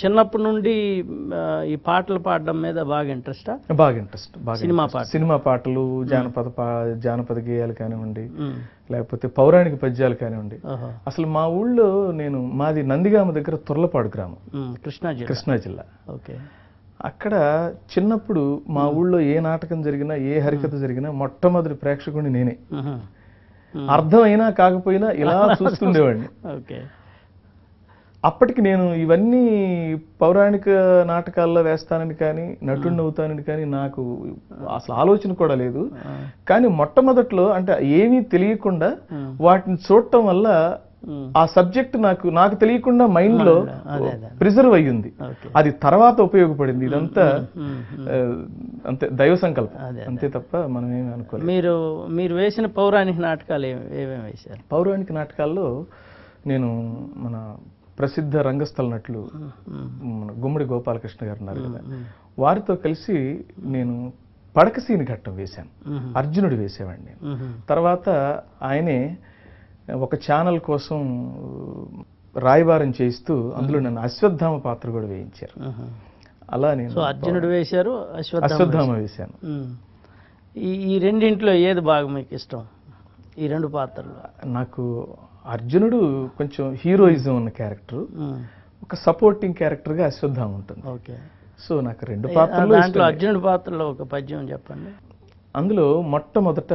చిన్నప్పటి నుండి ఈ పాటలు పాడడం మీద బాగా ఇంట్రెస్టా? బాగా ఇంట్రెస్ట్. బాగా సినిమా పాటలు, జానపద గేయాలు కానివ్వండి, లేకపోతే పౌరాణిక పద్యాలు కానివ్వండి. అసలు మా ఊళ్ళో మాది నందిగామ దగ్గర తుర్లపాడు గ్రామం, కృష్ణా జిల్లా. ఓకే. అక్కడ చిన్నప్పుడు మా ఊళ్ళో ఏ నాటకం జరిగినా, ఏ హరికథ జరిగినా మొట్టమొదటి ప్రేక్షకుడిని నేనే. అర్థమైనా కాకపోయినా ఇలా చూస్తుండేవాడిని. ఓకే. అప్పటికి నేను ఇవన్నీ పౌరాణిక నాటకాల్లో వేస్తానని కానీ, నటుడిని అవుతానని కానీ నాకు అసలు ఆలోచన కూడా లేదు. కానీ మొట్టమొదట్లో అంటే ఏమీ తెలియకుండా వాటిని చూడటం వల్ల ఆ సబ్జెక్ట్ నాకు తెలియకుండా మైండ్ లో ప్రిజర్వ్ అయ్యింది. అది తర్వాత ఉపయోగపడింది. ఇదంతా అంతే దైవ సంకల్పం, అంతే తప్ప మనం ఏమి అనుకోలేదు. మీరు వేసిన పౌరాణిక నాటకాలు ఏమేమి వేశారు? పౌరాణిక నాటకాల్లో నేను మన ప్రసిద్ధ రంగస్థల నటులు మన గుమ్మడి గోపాలకృష్ణ గారు ఉన్నారు కదా, వారితో కలిసి నేను పడకసీని ఘట్టం వేశాను. అర్జునుడు వేసేవాడిని. తర్వాత ఆయనే ఒక ఛానల్ కోసం రాయబారం చేయిస్తూ అందులో నన్ను అశ్వత్థామ పాత్ర కూడా వేయించారు. అలా నేను అర్జునుడు వేశారు, అశ్వత్థామ వేశాను. ఈ రెండింటిలో ఏది బాగా మీకు ఇష్టం? ఈ రెండు పాత్రలు నాకు అర్జునుడు కొంచెం హీరోయిజం ఉన్న క్యారెక్టర్, ఒక సపోర్టింగ్ క్యారెక్టర్ గా అశ్వత్థామ ఉంటుంది. ఓకే. సో నాకు రెండు పాత్రలు. అర్జునుడి పాత్రలో ఒక పద్యం చెప్పండి. అందులో మొట్టమొదట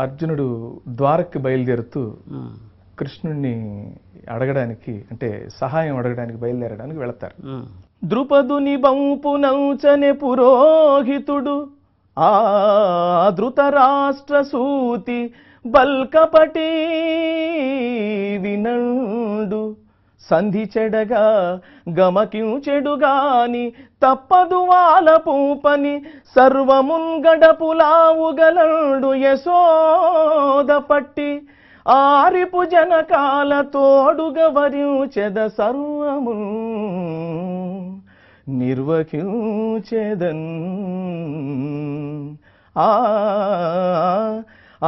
అర్జునుడు ద్వారక్కి బయలుదేరుతూ కృష్ణుణ్ణి అడగడానికి, అంటే సహాయం అడగడానికి బయలుదేరడానికి వెళతారు. ద్రుపదుని బంపునౌచనే పురోహితుడు ఆ ధృతరాష్ట్ర సూతి బల్కపటి వినండు, సంధి చెడగా గమకించెడుగాని తప్పదు వాళ్ళ పూపని సర్వమున్ గడపులావుగలండు యశోద పట్టి ఆరిపు జనకాల తోడుగా వరించెద సర్వము నిర్వకించెదన్. ఆ ఆ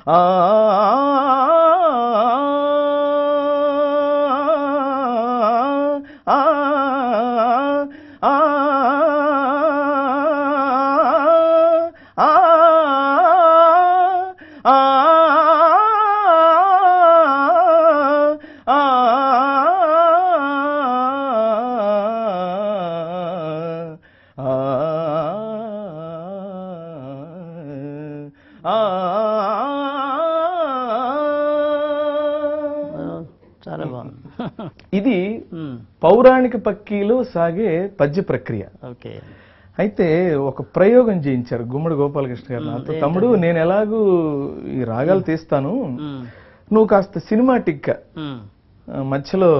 ఆ చాలా బాగుంది. ఇది పౌరాణిక పక్కీలో సాగే పద్య ప్రక్రియ. ఓకే. అయితే ఒక ప్రయోగం చేయించారు గుమ్మడి గోపాలకృష్ణ గారు నాతో. తమ్ముడు, నేను ఎలాగూ ఈ రాగాలు తీస్తాను, నువ్వు కాస్త సినిమాటిక్ గా మధ్యలో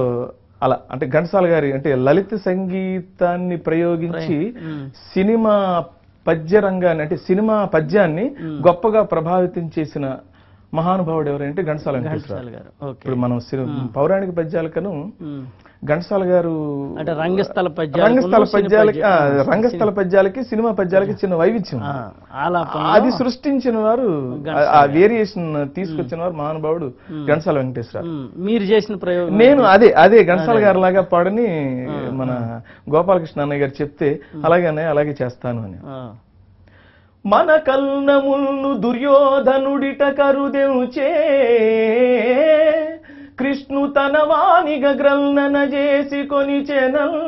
అలా, అంటే ఘంటసాల గారి అంటే లలిత సంగీతాన్ని ప్రయోగించి సినిమా పద్య రంగాన్ని, అంటే సినిమా పద్యాన్ని గొప్పగా ప్రభావితం చేసిన మహానుభావుడు ఎవరంటే ఘంటసాల వెంకటేశ్వరరావు గారు. ఇప్పుడు మనం పౌరాణిక పద్యాలకను ఘంటసాల గారు రంగస్థల పద్యాలకి సినిమా పద్యాలకి చిన్న వైవిధ్యం అది సృష్టించిన వారు, ఆ వేరియేషన్ తీసుకొచ్చిన వారు మహానుభావుడు ఘంటసాల వెంకటేశ్వరరావు. మీరు చేసిన ప్రయోగం నేను అదే ఘంటసాల గారు లాగా పాడని మన గోపాలకృష్ణ అన్నయ్య గారు చెప్తే అలాగే చేస్తాను అని. మన కల్నముల్ను దుర్యోధనుడిట కరుదెంచే కృష్ణు తన వానిగ గ్రల్నన చేసి కొనిచెనల్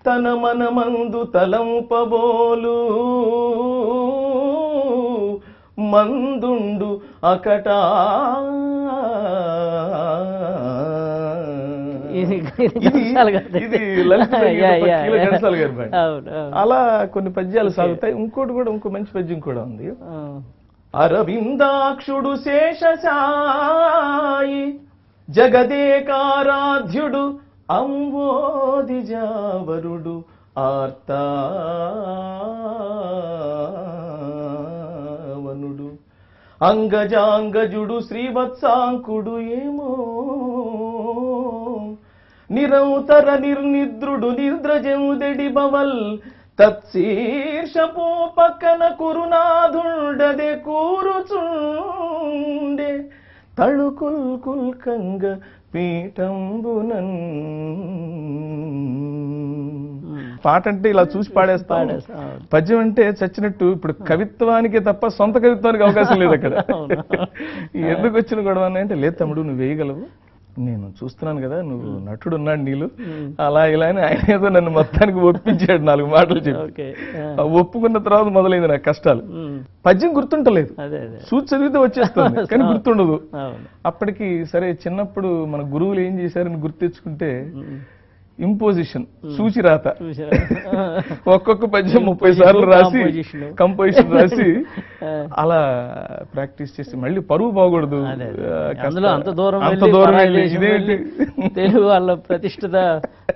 తన మనమందు తలంపబోలు మందుండు అకటా. అలా కొన్ని పద్యాలు సాగుతాయి. ఇంకో మంచి పద్యం కూడా ఉంది. అరవిందాక్షుడు శేషసాయి జగదేకారాధ్యుడు అంబోధిజావరుడు ఆర్తావనుడు అంగజాంగజుడు శ్రీవత్సాంకుడు ఏమో నిరంతర నిర్నిద్రుడు నిర్ద్రజముదెడి బవల్ తత్శీర్షపు పక్కన కురునాథుండదే కూరుచుండే తళుకుల్ కుల్కంగ పీఠంబునన్. పాట అంటే ఇలా చూసి పాడేస్తాం, పద్యం అంటే చచ్చినట్టు. ఇప్పుడు కవిత్వానికి తప్ప సొంత కవిత్వానికి అవకాశం లేదు అక్కడ. ఎందుకు వచ్చిన గొడవ అంటే, లేదు తమ్ముడు నువ్వు వేయగలవు, నేను చూస్తున్నాను కదా నువ్వు నటుడు ఉన్నాడు నీళ్ళు, అలా ఇలా అని ఆయన ఏదో నన్ను మొత్తానికి ఒప్పించాడు 4 మాటలు చెప్పి. ఒప్పుకున్న తర్వాత మొదలైంది నాకు కష్టాలు. పద్యం గుర్తుంటలేదు, చూసి చదివితే వచ్చేస్తుంది కానీ గుర్తుండదు. అప్పటికి సరే చిన్నప్పుడు మన గురువులు ఏం చేశారని గుర్తు తెచ్చుకుంటే, ఇంపోజిషన్ సూచి రాత, ఒక్కొక్క పద్యం 30 సార్లు రాసి కంపోజిషన్ రాసి అలా ప్రాక్టీస్ చేసి మళ్ళీ పరువు పోకూడదు. అంత దూరం తెలుగు వాళ్ళ ప్రతిష్ఠిత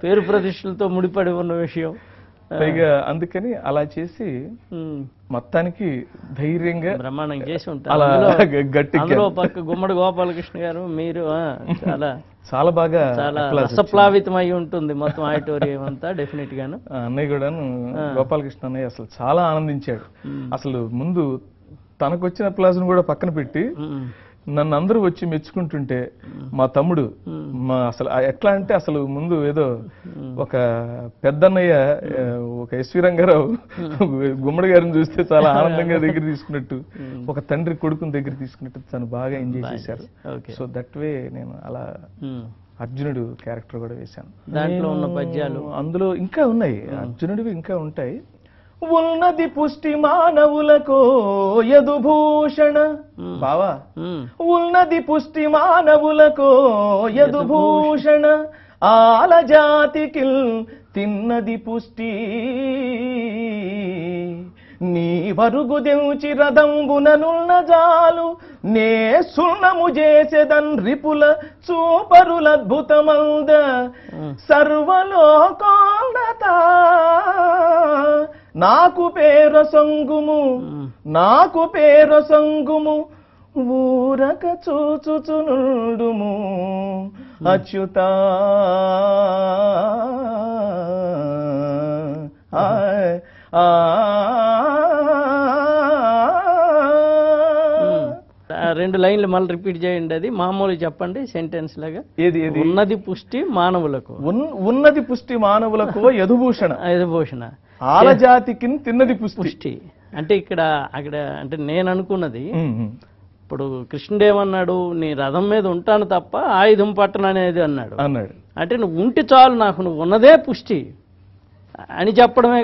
పేరు ప్రతిష్టలతో ముడిపడి ఉన్న విషయం. పైగా అందుకని అలా చేసి మొత్తానికి ధైర్యంగా బ్రహ్మాండంగా చేసి ఉంటారు. అలా గట్టిగా పక్క గుమ్మడి గోపాలకృష్ణ గారు మీరు చాలా బాగా రసప్లావితం అయి ఉంటుంది మొత్తం ఆడిటోరియం అంతా. డెఫినెట్ గాను అన్నయ్య కూడా, గోపాలకృష్ణ అన్నయ్య అసలు చాలా ఆనందించాడు. అసలు ముందు తనకు వచ్చిన ప్లాస్ను కూడా పక్కన పెట్టి నన్ను అందరూ వచ్చి మెచ్చుకుంటుంటే, మా తమ్ముడు అసలు ఎట్లా అంటే అసలు ముందు ఏదో ఒక పెద్దన్నయ్య, ఒక ఎస్వి రంగారావు గుమ్మడి గారిని చూస్తే చాలా ఆనందంగా దగ్గర తీసుకున్నట్టు, ఒక తండ్రి కొడుకుని దగ్గర తీసుకున్నట్టు తను బాగా ఎంజాయ్ చేశారు. సో దట్ వే నేను అలా అర్జునుడు క్యారెక్టర్ కూడా వేశాను. దాంట్లో ఉన్న పద్యాలు అందులో ఇంకా ఉన్నాయి, అర్జునుడివి ఇంకా ఉంటాయి. ఉన్నది పుష్టి మానవులకు యదుభూషణ, బావా ఉన్నది పుష్టి మానవులకు యదుభూషణ, ఆల జాతికి తిన్నది పుష్టి, నీ వరుగు దెంచి రథంబుననున్న జాలు, నే సున్నము చేసేదన్ రిపుల చూపరులద్భుతమంద, సర్వలోకోన్నత నాకు పేర సంగుము, నాకు పేర సంగుము, ఊరక చూచుచునుడుము అచ్యుత. రెండు లైన్లు మళ్ళీ రిపీట్ చేయండి, అది మామూలు చెప్పండి సెంటెన్స్ లాగా. ఏది ఉన్నది పుష్టి మానవులకు, ఉన్నది పుష్టి మానవులకు యదుభూషణ, యదుభూషణ ఆలజాతికి తిన్నది పుష్టి. అంటే ఇక్కడ అక్కడ అంటే నేను అనుకున్నది, ఇప్పుడు కృష్ణుడు అన్నాడు, నీ రథం మీద ఉంటాను తప్ప ఆయుధం పట్టను అనేది అన్నాడు. అంటే నువ్వు ఉంటే చాలు నాకు, నువ్వు ఉన్నదే పుష్టి అని చెప్పడమే.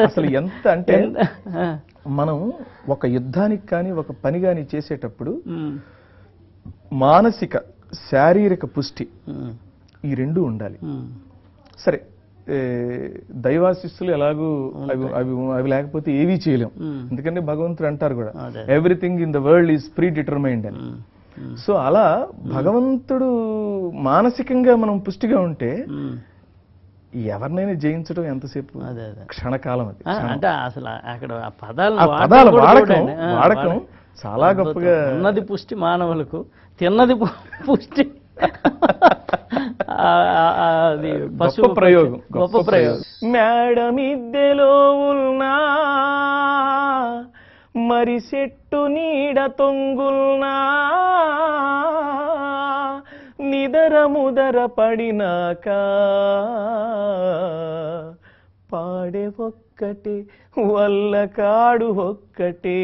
అసలు ఎంత అంటే మనం ఒక యుద్ధానికి కానీ ఒక పని కానీ చేసేటప్పుడు మానసిక శారీరక పుష్టి ఈ రెండు ఉండాలి. సరే దైవాశిస్సులు ఎలాగూ అవి లేకపోతే ఏవీ చేయలేం. ఎందుకంటే భగవంతుడు అంటారు కూడా, everything in the world is pre determined అని. సో అలా భగవంతుడు మానసికంగా మనం పుష్టిగా ఉంటే ఎవరినైనా జయించడం ఎంతసేపు, క్షణకాలం. అది అంటే అసలు అక్కడ పదాలు వాడకం చాలా గొప్పగా. ఉన్నది పుష్టి మానవులకు, తిన్నది పుష్టి, గొప్ప ప్రయోగం, గొప్ప ప్రయోగం. మేడమిద్దెలో ఉన్నా మరి చెట్టు నీడ తొంగుల్నా, నిదర ముదర పడినాక పాడే ఒక్కటే వల్ల కాడు ఒక్కటే.